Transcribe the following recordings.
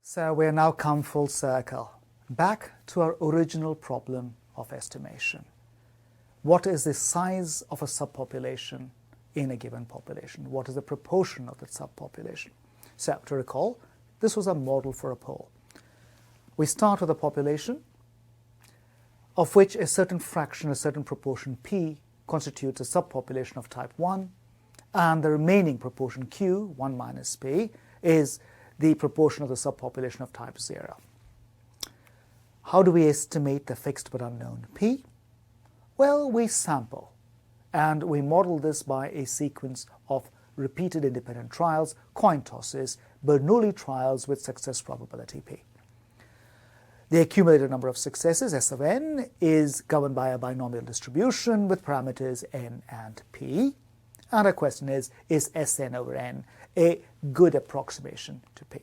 So we are now come full circle, back to our original problem of estimation. What is the size of a subpopulation in a given population? What is the proportion of that subpopulation? So to recall, this was a model for a poll. We start with a population of which a certain fraction, a certain proportion p constitutes a subpopulation of type 1, and the remaining proportion q, 1 minus p, is the proportion of the subpopulation of type 0. How do we estimate the fixed but unknown p? Well, we sample, and we model this by a sequence of repeated independent trials, coin tosses, Bernoulli trials with success probability p. The accumulated number of successes, S of n, is governed by a binomial distribution with parameters n and p. And our question is Sn over n a good approximation to p?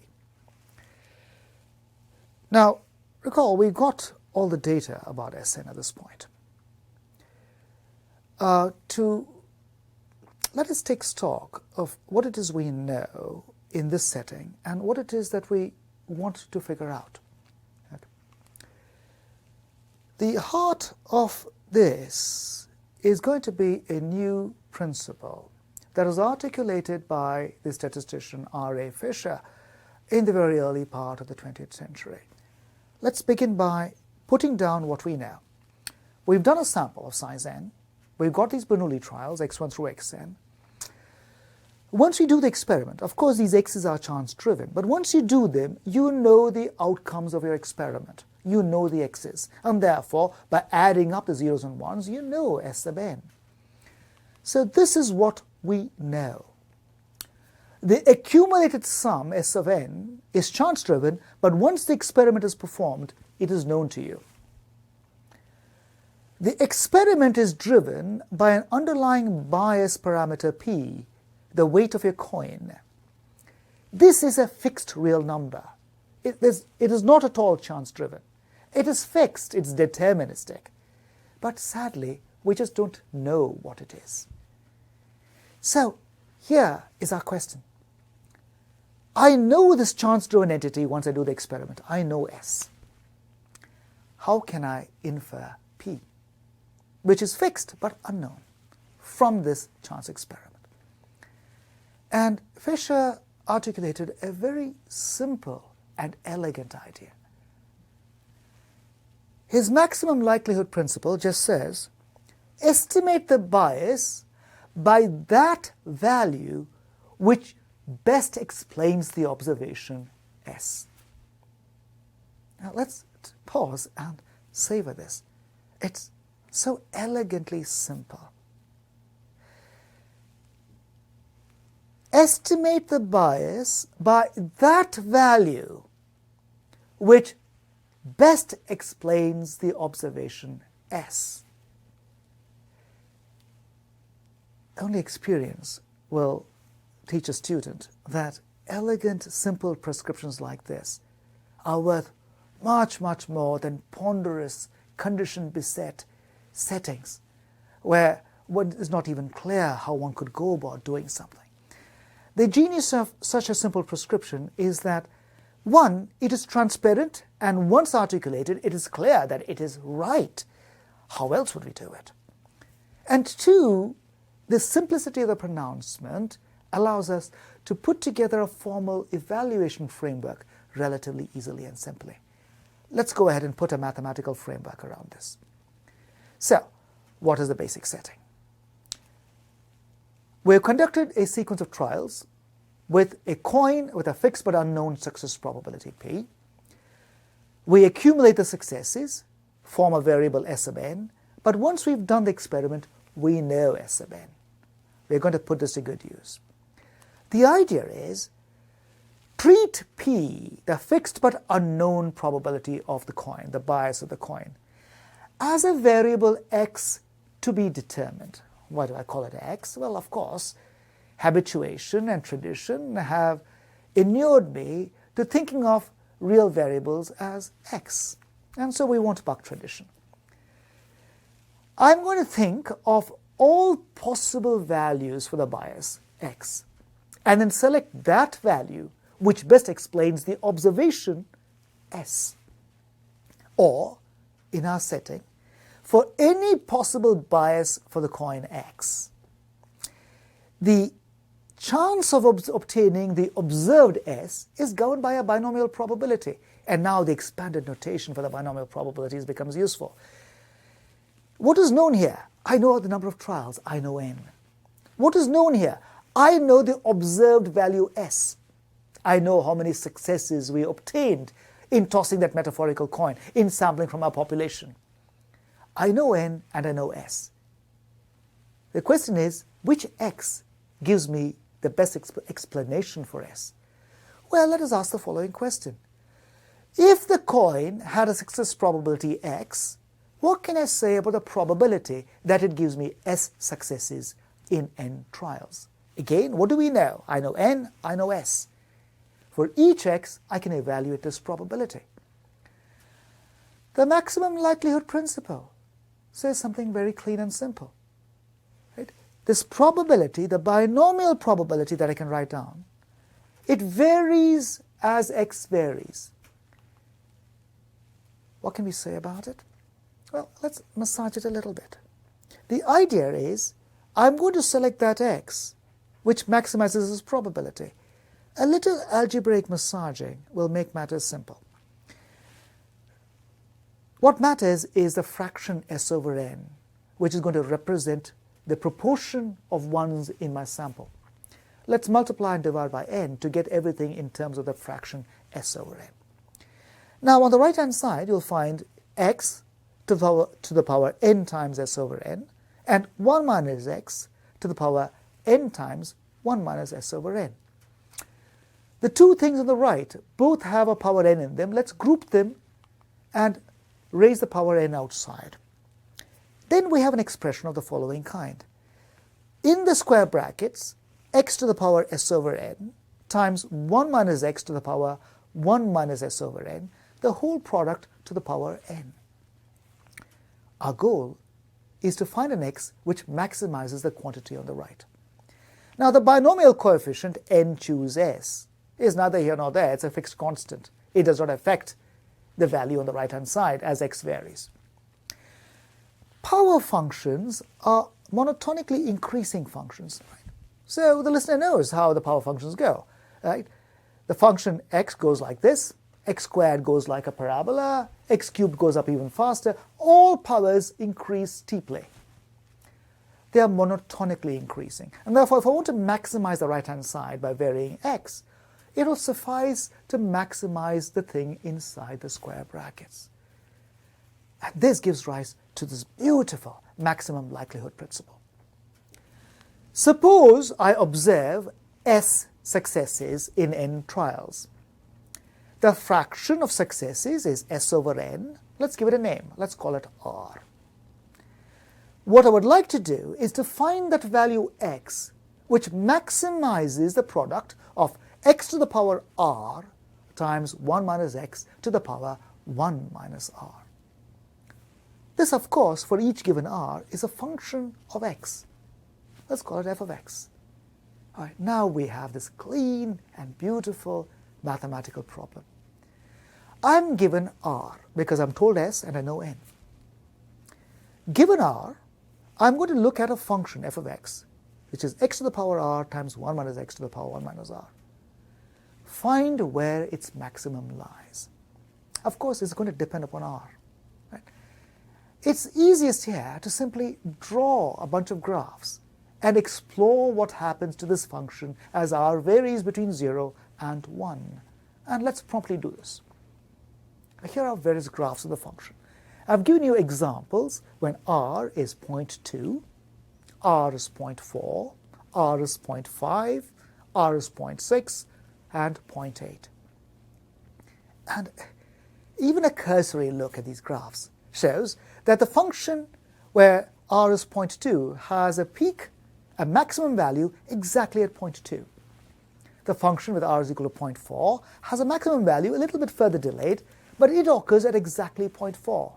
Now, recall, we've got all the data about Sn at this point. Let us take stock of what it is we know in this setting and what it is that we want to figure out. The heart of this is going to be a new principle that was articulated by the statistician R.A. Fisher in the very early part of the 20th century. Let's begin by putting down what we know. We've done a sample of size n. We've got these Bernoulli trials, x1 through xn. Once we do the experiment, of course these x's are chance-driven, but once you do them, you know the outcomes of your experiment. You know the x's, and therefore, by adding up the zeros and ones, you know S sub n. So this is what we know. The accumulated sum, S of n, is chance-driven, but once the experiment is performed, it is known to you. The experiment is driven by an underlying bias parameter p, the weight of your coin. This is a fixed real number. It is not at all chance-driven. It is fixed, it's deterministic. But sadly, we just don't know what it is. So, here is our question. I know this chance-driven entity once I do the experiment. I know S. How can I infer P, which is fixed but unknown, from this chance experiment? And Fisher articulated a very simple and elegant idea. His maximum likelihood principle just says, estimate the bias by that value which best explains the observation S. Now let's pause and savor this. It's so elegantly simple. Estimate the bias by that value which best explains the observation S. Only experience will teach a student that elegant, simple prescriptions like this are worth much, much more than ponderous, condition-beset settings where one is not even clear how one could go about doing something. The genius of such a simple prescription is that, one, it is transparent, and once articulated, it is clear that it is right. How else would we do it? And two, the simplicity of the pronouncement allows us to put together a formal evaluation framework relatively easily and simply. Let's go ahead and put a mathematical framework around this. So, what is the basic setting? We have conducted a sequence of trials with a coin with a fixed but unknown success probability p. We accumulate the successes, form a variable S sub n, but once we've done the experiment, we know S sub n. We're going to put this to good use. The idea is, treat p, the fixed but unknown probability of the coin, the bias of the coin, as a variable x to be determined. Why do I call it x? Well, of course, habituation and tradition have inured me to thinking of real variables as x, and so we won't buck tradition. I'm going to think of all possible values for the bias x, and then select that value which best explains the observation S. Or, in our setting, for any possible bias for the coin X, the chance of obtaining the observed S is governed by a binomial probability. And now the expanded notation for the binomial probabilities becomes useful. What is known here? I know the number of trials. I know n. What is known here? I know the observed value S. I know how many successes we obtained in tossing that metaphorical coin, in sampling from our population. I know n and I know S. The question is, which X gives me the best explanation for S? Well, let us ask the following question. If the coin had a success probability X, what can I say about the probability that it gives me S successes in n trials? Again, what do we know? I know n, I know S. For each X, I can evaluate this probability. The maximum likelihood principle says something very clean and simple. Right? This probability, the binomial probability that I can write down, it varies as X varies. What can we say about it? Well, let's massage it a little bit. The idea is, I'm going to select that X, which maximizes this probability. A little algebraic massaging will make matters simple. What matters is the fraction S over n, which is going to represent the proportion of ones in my sample. Let's multiply and divide by n to get everything in terms of the fraction S over n. Now, on the right-hand side, you'll find x to the power n times S over n, and 1 minus x to the power n times 1 minus S over n. The two things on the right both have a power n in them. Let's group them and raise the power n outside. Then we have an expression of the following kind. In the square brackets, x to the power S over n times 1 minus x to the power 1 minus S over n, the whole product to the power n. Our goal is to find an x which maximizes the quantity on the right. Now, the binomial coefficient n choose s is neither here nor there. It's a fixed constant. It does not affect the value on the right-hand side as x varies. Power functions are monotonically increasing functions. Right? So the listener knows how the power functions go. Right? The function x goes like this, x squared goes like a parabola, x cubed goes up even faster. All powers increase steeply. They are monotonically increasing. And therefore, if I want to maximize the right-hand side by varying x, it will suffice to maximize the thing inside the square brackets. And this gives rise to this beautiful maximum likelihood principle. Suppose I observe S successes in n trials. The fraction of successes is S over n. Let's give it a name. Let's call it R. What I would like to do is to find that value x, which maximizes the product of x to the power r times 1 minus x to the power 1 minus r. This, of course, for each given r, is a function of x. Let's call it f of x. All right, now we have this clean and beautiful mathematical problem. I'm given r because I'm told s and I know n. Given r, I'm going to look at a function f of x, which is x to the power r times 1 minus x to the power 1 minus r. Find where its maximum lies. Of course, it's going to depend upon r. Right? It's easiest here to simply draw a bunch of graphs and explore what happens to this function as r varies between 0 and 1. And let's promptly do this. Here are various graphs of the function. I've given you examples when r is 0.2, r is 0.4, r is 0.5, r is 0.6, and 0.8. And even a cursory look at these graphs shows that the function where r is 0.2 has a peak, a maximum value exactly at 0.2. The function with r is equal to 0.4 has a maximum value a little bit further delayed, but it occurs at exactly 0.4.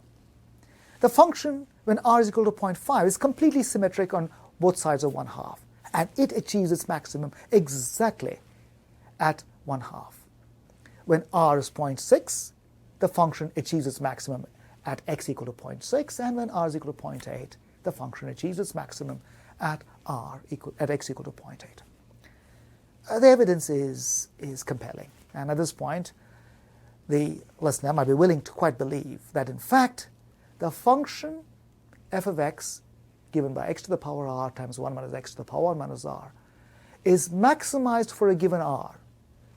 The function when r is equal to 0.5 is completely symmetric on both sides of 1/2, and it achieves its maximum exactly at 1/2. when r is 0.6, the function achieves its maximum at x equal to 0.6, and when r is equal to 0.8, the function achieves its maximum at x equal to 0.8. The evidence is compelling, and at this point, the listener might be willing to quite believe that in fact the function f of x given by x to the power r times 1 minus x to the power 1 minus r is maximized for a given r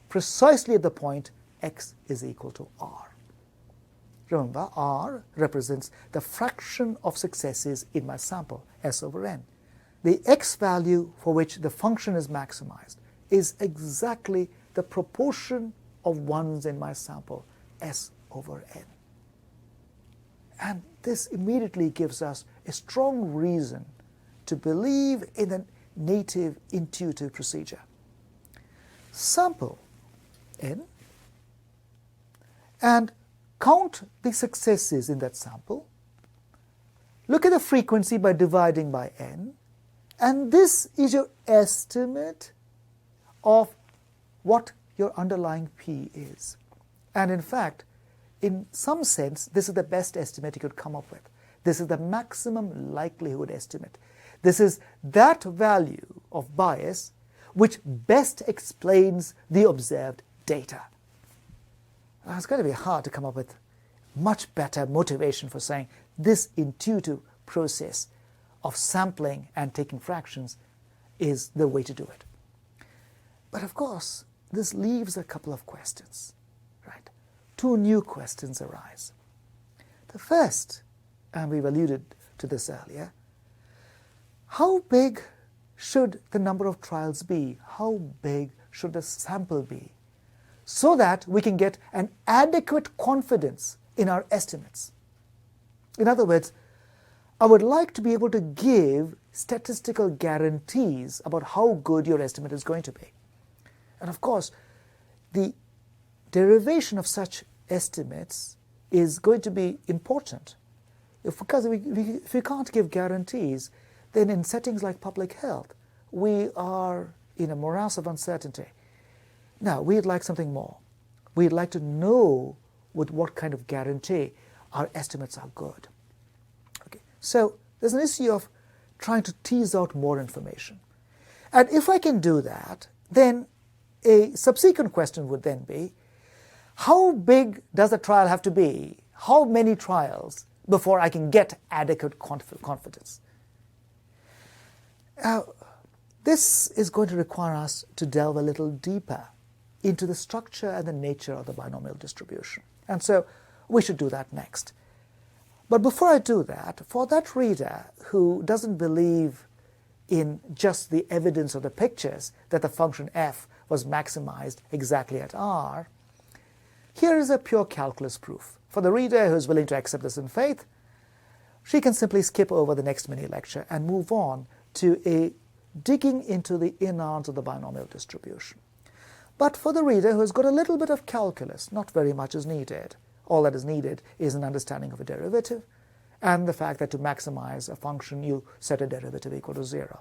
precisely at the point x is equal to r. Remember, r represents the fraction of successes in my sample, s over n. The x value for which the function is maximized is exactly the proportion of ones in my sample, s over n. And this immediately gives us a strong reason to believe in the native intuitive procedure. Sample n and count the successes in that sample, look at the frequency by dividing by n, and this is your estimate of what your underlying p is. And in fact, in some sense, this is the best estimate you could come up with. This is the maximum likelihood estimate. This is that value of bias which best explains the observed data. Now, it's going to be hard to come up with much better motivation for saying this intuitive process of sampling and taking fractions is the way to do it. But of course, this leaves a couple of questions, right? Two new questions arise. The first, and we've alluded to this earlier, how big should the number of trials be? How big should the sample be? So that we can get an adequate confidence in our estimates. In other words, I would like to be able to give statistical guarantees about how good your estimate is going to be. And of course, the derivation of such estimates is going to be important. Because if we can't give guarantees, then in settings like public health, we are in a morass of uncertainty. Now, we'd like something more. We'd like to know with what kind of guarantee our estimates are good. Okay. So there's an issue of trying to tease out more information. And if I can do that, then a subsequent question would then be, how big does a trial have to be? How many trials before I can get adequate confidence? Now, this is going to require us to delve a little deeper into the structure and the nature of the binomial distribution. And so we should do that next. But before I do that, for that reader who doesn't believe in just the evidence of the pictures that the function f was maximized exactly at r, here is a pure calculus proof. For the reader who is willing to accept this in faith, she can simply skip over the next mini-lecture and move on to a digging into the innards of the binomial distribution. But for the reader who has got a little bit of calculus, not very much is needed. All that is needed is an understanding of a derivative and the fact that to maximize a function, you set a derivative equal to 0.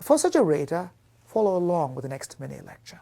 For such a reader, follow along with the next mini-lecture.